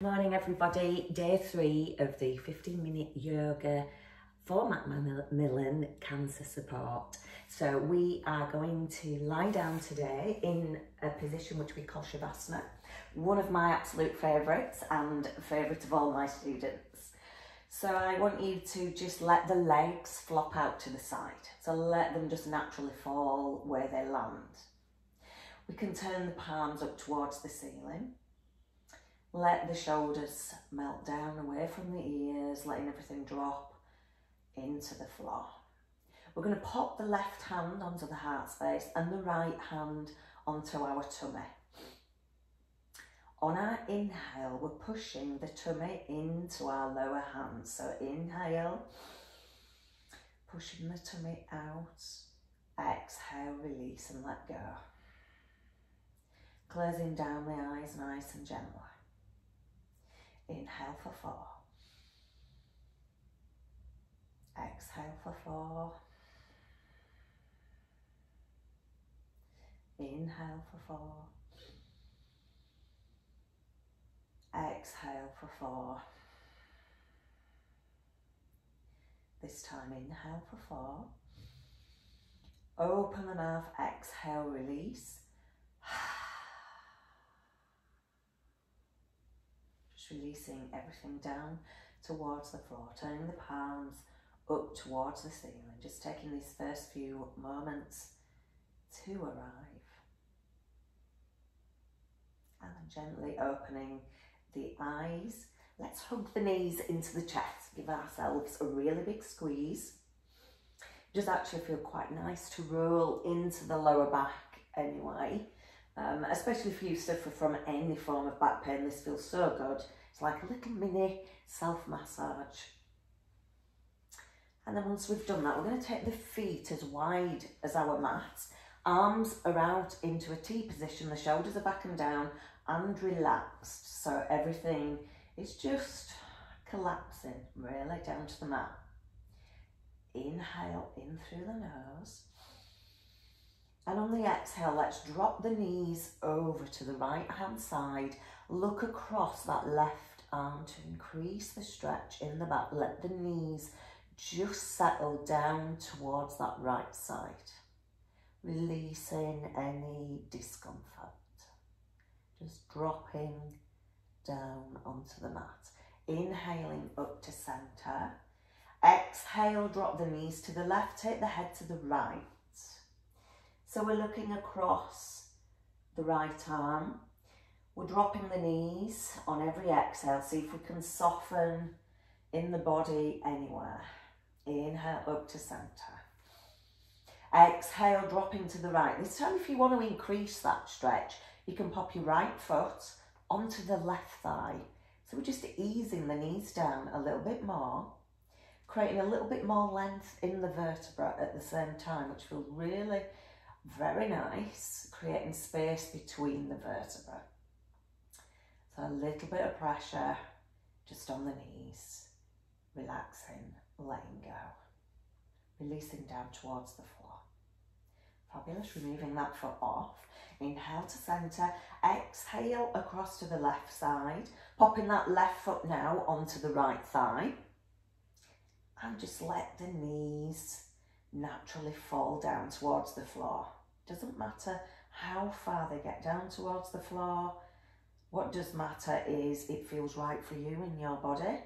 Morning everybody, day 3 of the 15-minute yoga for Macmillan Cancer Support. So we are going to lie down today in a position which we call Shavasana, one of my absolute favourites and favourite of all my students. So I want you to just let the legs flop out to the side. So let them just naturally fall where they land. We can turn the palms up towards the ceiling. Let the shoulders melt down away from the ears, letting everything drop into the floor. We're going to pop the left hand onto the heart space and the right hand onto our tummy. On our inhale, we're pushing the tummy into our lower hands. So inhale, pushing the tummy out. Exhale, release and let go. Closing down the eyes nice and gently. Inhale for 4. Exhale for 4. Inhale for 4. Exhale for 4. This time inhale for 4. Open the mouth, exhale, release. Releasing everything down towards the floor, turning the palms up towards the ceiling, just taking these first few moments to arrive. And then gently opening the eyes. Let's hug the knees into the chest, give ourselves a really big squeeze. It does actually feel quite nice to roll into the lower back anyway. Especially if you suffer from any form of back pain, this feels so good. It's like a little mini self-massage. And then once we've done that, we're going to take the feet as wide as our mat. Arms are out into a T position, the shoulders are back and down and relaxed. So everything is just collapsing really down to the mat. Inhale in through the nose. And on the exhale, let's drop the knees over to the right hand side. Look across that left arm to increase the stretch in the back. Let the knees just settle down towards that right side, releasing any discomfort. Just dropping down onto the mat. Inhaling up to center. Exhale, drop the knees to the left, take the head to the right. So we're looking across the right arm. We're dropping the knees on every exhale. See if we can soften in the body anywhere. Inhale up to center. Exhale, dropping to the right. This time, if you want to increase that stretch, you can pop your right foot onto the left thigh. So we're just easing the knees down a little bit more, creating a little bit more length in the vertebra at the same time, which feels really very nice, creating space between the vertebrae. So a little bit of pressure just on the knees, relaxing, letting go, releasing down towards the floor. Fabulous, removing that foot off. Inhale to center, exhale across to the left side, popping that left foot now onto the right thigh, and just let the knees naturally fall down towards the floor. Doesn't matter how far they get down towards the floor. What does matter is it feels right for you in your body.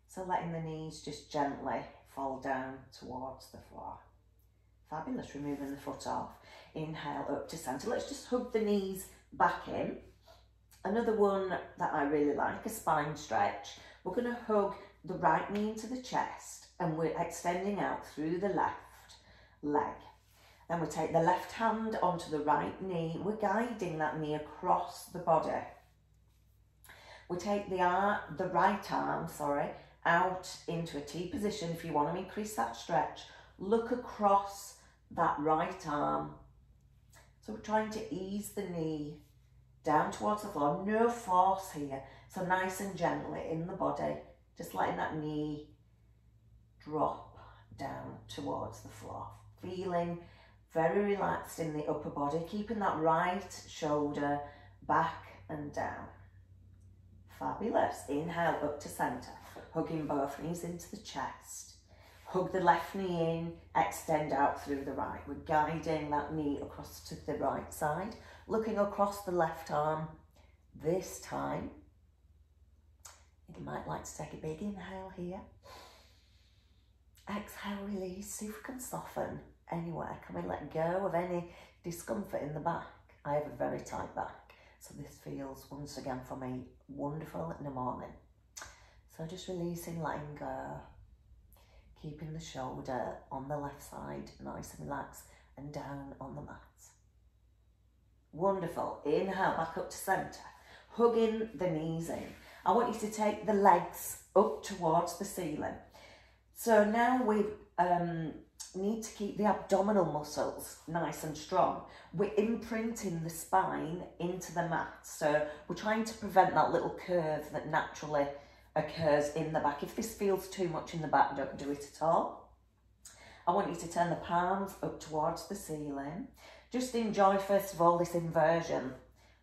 So letting the knees just gently fall down towards the floor. Fabulous, removing the foot off. Inhale up to center. Let's just hug the knees back in. Another one that I really like, a spine stretch. We're going to hug the right knee into the chest and we're extending out through the left leg. Then we take the left hand onto the right knee. We're guiding that knee across the body. We take the right arm, out into a T position. If you want to increase that stretch, look across that right arm. So we're trying to ease the knee down towards the floor. No force here. So nice and gently in the body, just letting that knee drop down towards the floor. Feeling very relaxed in the upper body, keeping that right shoulder back and down. Fabulous. Inhale up to centre, hugging both knees into the chest. Hug the left knee in, extend out through the right. We're guiding that knee across to the right side, looking across the left arm. This time, you might like to take a big inhale here. Exhale, release. See if we can soften anywhere. Can we let go of any discomfort in the back? I have a very tight back, so this feels, once again for me, wonderful in the morning. So just releasing, letting go. Keeping the shoulder on the left side, nice and relaxed, and down on the mat. Wonderful. Inhale, back up to centre. Hugging the knees in. I want you to take the legs up towards the ceiling. So now we need to keep the abdominal muscles nice and strong. We're imprinting the spine into the mat. So we're trying to prevent that little curve that naturally occurs in the back. If this feels too much in the back, don't do it at all. I want you to turn the palms up towards the ceiling. Just enjoy, first of all, this inversion.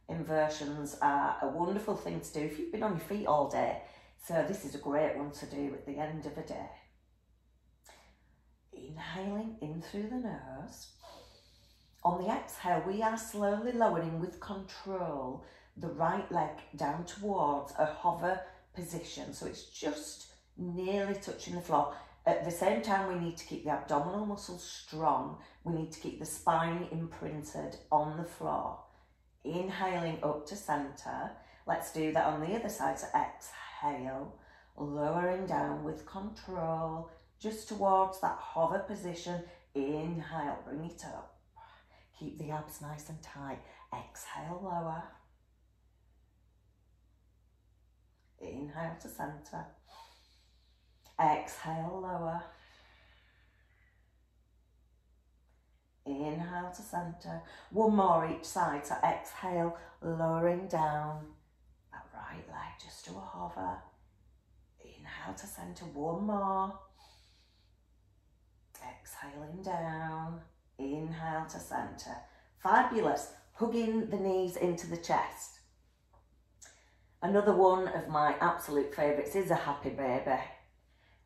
Inversions are a wonderful thing to do if you've been on your feet all day. So this is a great one to do at the end of a day. Inhaling in through the nose. On the exhale, we are slowly lowering with control the right leg down towards a hover position, so it's just nearly touching the floor. At the same time, we need to keep the abdominal muscles strong. We need to keep the spine imprinted on the floor. Inhaling up to centre. Let's do that on the other side. So exhale, lowering down with control, just towards that hover position. Inhale, bring it up. Keep the abs nice and tight. Exhale, lower. Inhale to centre. Exhale, lower. Inhale to centre. One more each side. So exhale, lowering down. That right leg just to a hover. Inhale to centre. One more. Exhaling down. Inhale to centre. Fabulous. Hugging the knees into the chest. Another one of my absolute favourites is a happy baby.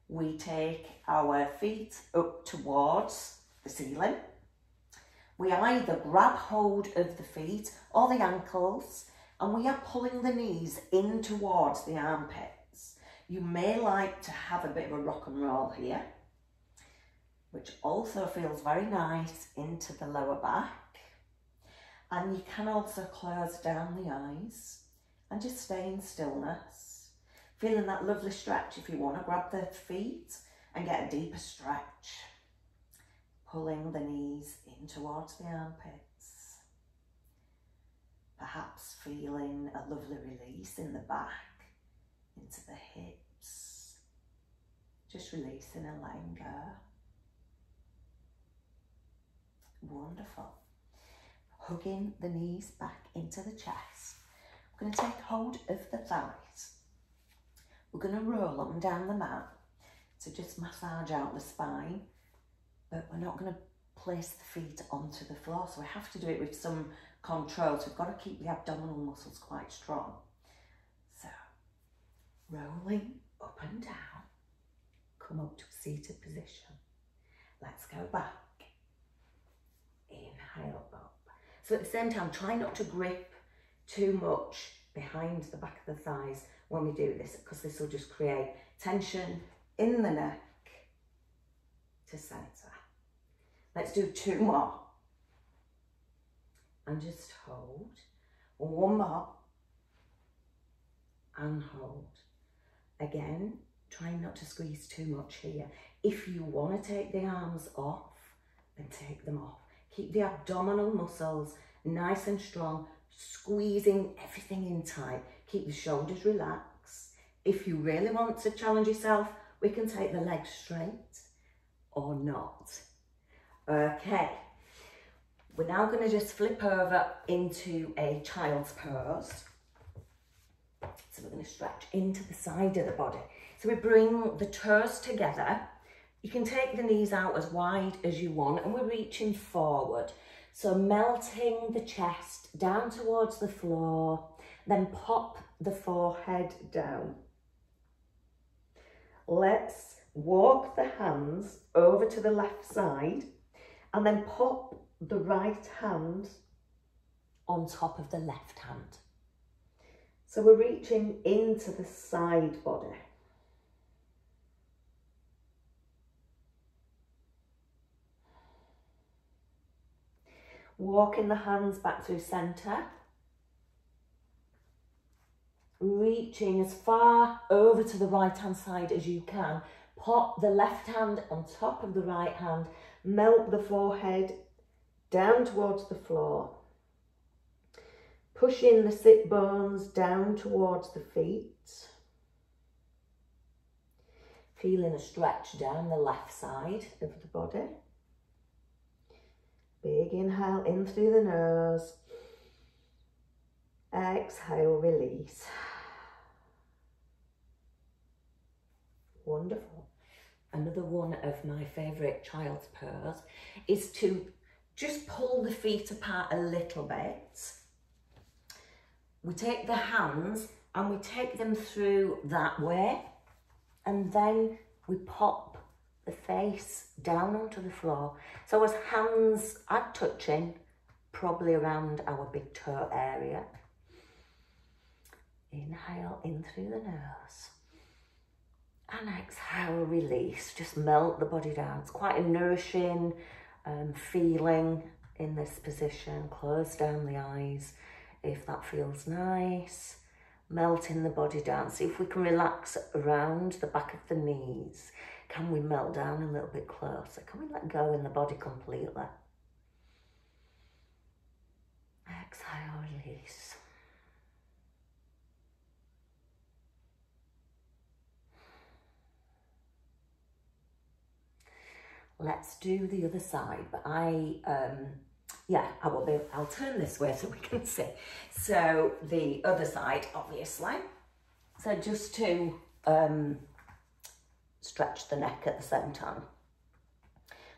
We take our feet up towards the ceiling. We either grab hold of the feet or the ankles, and we are pulling the knees in towards the armpits. You may like to have a bit of a rock and roll here, which also feels very nice into the lower back. And you can also close down the eyes and just stay in stillness. Feeling that lovely stretch if you want to grab the feet and get a deeper stretch. Pulling the knees in towards the armpits. Perhaps feeling a lovely release in the back, into the hips. Just releasing and letting go. Wonderful. Hugging the knees back into the chest. We're going to take hold of the thighs. We're going to roll them down the mat to just massage out the spine, but we're not going to place the feet onto the floor, so we have to do it with some control. So we've got to keep the abdominal muscles quite strong. So, rolling up and down, come up to a seated position. Let's go back. Inhale up. So at the same time, try not to grip too much behind the back of the thighs when we do this, because this will just create tension in the neck to centre. Let's do two more. And just hold. One more. And hold. Again, try not to squeeze too much here. If you want to take the arms off, then take them off. Keep the abdominal muscles nice and strong, squeezing everything in tight. Keep the shoulders relaxed. If you really want to challenge yourself, we can take the legs straight or not. Okay, we're now going to just flip over into a child's pose. So we're going to stretch into the side of the body. So we bring the toes together. You can take the knees out as wide as you want, and we're reaching forward. So melting the chest down towards the floor, then pop the forehead down. Let's walk the hands over to the left side and then pop the right hand on top of the left hand. So we're reaching into the side body. Walking the hands back through centre. Reaching as far over to the right hand side as you can. Pop the left hand on top of the right hand. Melt the forehead down towards the floor. Pushing the sit bones down towards the feet. Feeling a stretch down the left side of the body. Big inhale in through the nose. Exhale, release. Wonderful. Another one of my favourite child's pose is to just pull the feet apart a little bit. We take the hands and we take them through that way, and then we pop the face down onto the floor. So as hands are touching, probably around our big toe area. Inhale in through the nose. And exhale, release. Just melt the body down. It's quite a nourishing feeling in this position. Close down the eyes if that feels nice. Melting the body down. See if we can relax around the back of the knees. Can we melt down a little bit closer? Can we let go in the body completely? Exhale, release. Let's do the other side, but I'll turn this way so we can see. So the other side, obviously. So just to stretch the neck at the same time.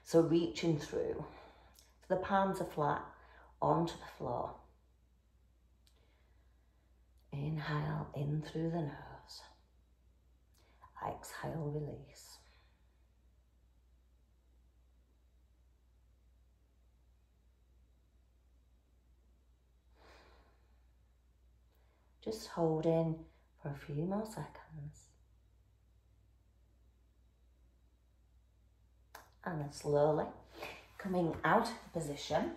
So reaching through. So the palms are flat onto the floor. Inhale in through the nose. Exhale, release. Just holding for a few more seconds. And then slowly coming out of the position.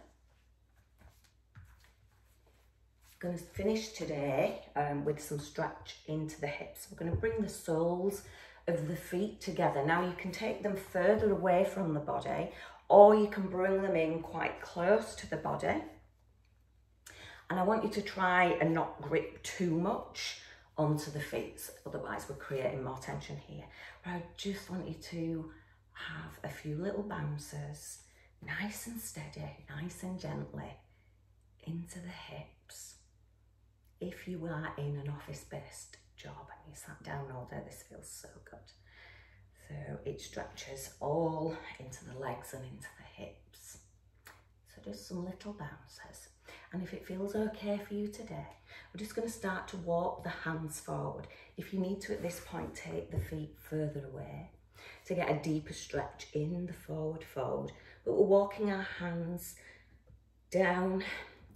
Going to finish today with some stretch into the hips. We're going to bring the soles of the feet together. Now you can take them further away from the body, or you can bring them in quite close to the body. And I want you to try and not grip too much onto the feet, otherwise we're creating more tension here. But I just want you to have a few little bounces, nice and steady, nice and gently, into the hips. If you are in an office-based job and you sat down all day, this feels so good. So it stretches all into the legs and into the hips. So just some little bounces. And if it feels okay for you today, we're just going to start to walk the hands forward. If you need to at this point, take the feet further away to get a deeper stretch in the forward fold. But we're walking our hands down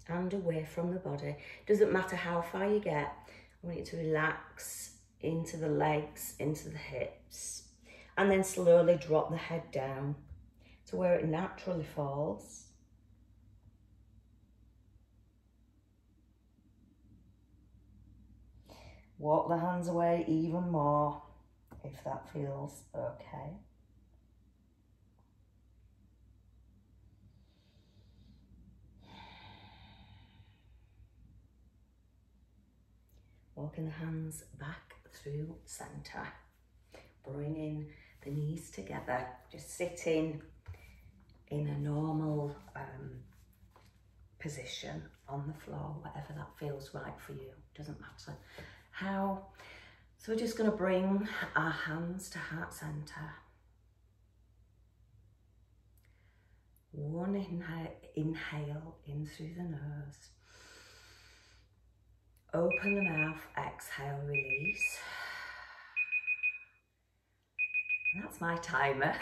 and away from the body. Doesn't matter how far you get. I want you to relax into the legs, into the hips, and then slowly drop the head down to where it naturally falls. Walk the hands away even more if that feels okay. Walking the hands back through centre. Bringing the knees together. Just sitting in a normal position on the floor, whatever that feels right for you. Doesn't matter how. So we're just going to bring our hands to heart centre. One inhale in through the nose. Open the mouth, exhale, release. And that's my timer.